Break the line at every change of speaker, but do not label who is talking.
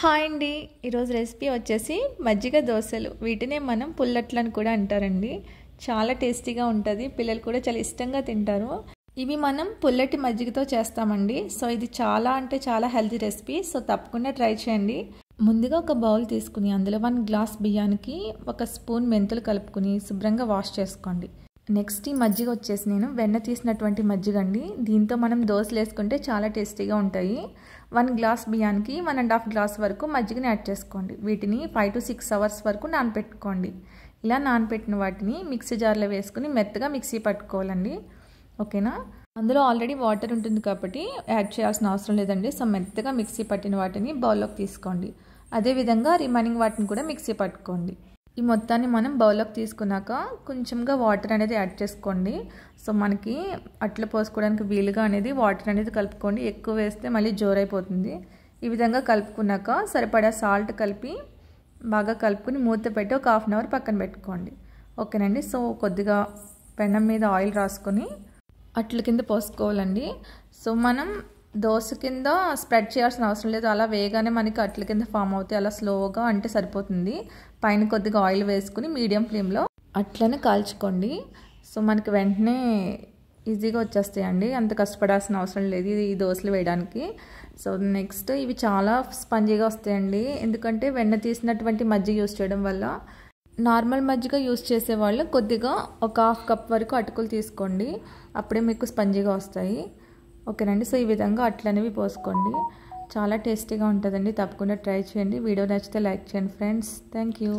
Hi అండి. ఈరోజు recipe వచ్చేసి మజ్జిగ దోశలు. వీటినే మనం పుల్లట్లు అని కూడా అంటారండి. చాలా టేస్టీగా ఉంటుంది. పిల్లలు కూడా చాలా ఇష్టంగా తింటారు. ఇవి మనం పుల్లటి మజ్జిగతో చేస్తామండి. సో ఇది చాలా అంటే చాలా హెల్తీ రెసిపీ. సో తప్పకుండా ట్రై చేయండి. ముందుగా ఒక బౌల్ తీసుకుని అందులో 1 గ్లాస్ బియ్యానికి 1 స్పూన్ మెంతులు కలుపుకుని శుభ్రంగా వాష్ చేసుకోండి. నెక్స్ట్ ఈ మజ్జిగ వచ్చేసి నేను వెన్న తీసినటువంటి మజ్జిగ అండి. దీంతో మనం దోశలు వేసుకుంటే చాలా టేస్టీగా ఉంటాయి. 1 గ్లాస్ బియ్యానికి 1.5 గ్లాస్ వరకు మజ్జిగని యాడ్ చేసుకోండి. వీటిని 5 to 6 అవర్స్ వరకు నానపెట్టుకోండి. ఇలా నానపెట్టిన వాటిని మిక్సీ జార్లో వేసుకుని మెత్తగా మిక్సీ పట్టుకోవాలండి. ఓకేనా? అందులో ఆల్రెడీ వాటర్ ఉంటుంది కాబట్టి యాడ్ చేయాల్సిన అవసరం లేదండి. సో మెత్తగా మిక్సీ పట్టిన వాటిని బౌల్లోకి తీసుకోండి. అదేవిధంగా రిమైనింగ్ వాటిని కూడా మిక్సీ పట్టుకోండి. ఈ మొత్తాన్ని మనం బౌల్లోకి తీసుకున్నాక కొంచెంగా వాటర్ అనేది యాడ్ చేసుకోండి. సో మనకి అట్లు పోసుకోవడానికి వీలుగా అనేది వాటర్ అనేది కలుపుకోండి. ఎక్కువ వేస్తే మళ్ళీ జోరైపోతుంది. ఈ విధంగా కలుపుకున్నాక సరిపడా సాల్ట్ కలిపి బాగా కలుపుకుని మూత పెట్టి ఒక 1/2 అవర్ పక్కన పెట్టుకోండి. ఓకేనండి. సో కొద్దిగా పెనం మీద ఆయిల్ రాసుకొని అట్ల కింద పోసుకోవాలండి. సో మనం దోశ కింద స్ప్రెడ్ చేయాల్సిన అవసరం లేదు. అలా వేగానే మనకి అట్ల కింద ఫామ్ అవుతాయి. అలా స్లోగా అంటే సరిపోతుంది. పైన కొద్దిగా ఆయిల్ వేసుకుని మీడియం ఫ్లేమ్లో అట్లనే కాల్చుకోండి. సో మనకి వెంటనే ఈజీగా వచ్చేస్తాయండి. అంత కష్టపడాల్సిన అవసరం లేదు ఈ దోశలు వేయడానికి. సో నెక్స్ట్ ఇవి చాలా స్పంజీగా వస్తాయండి. ఎందుకంటే వెన్న తీసినటువంటి మజ్జిగ యూస్ చేయడం వల్ల. నార్మల్ మజ్జిగ యూస్ చేసేవాళ్ళు కొద్దిగా ఒక 1/2 కప్ వరకు అటుకులు తీసుకోండి. అప్పుడే మీకు స్పంజీగా వస్తాయి. ఓకేనండి. సో ఈ విధంగా అట్లనేవి పోసుకోండి. చాలా టేస్టీగా ఉంటుందండి. తప్పకుండా ట్రై చేయండి. వీడియో నచ్చితే లైక్ చేయండి ఫ్రెండ్స్. Thank you.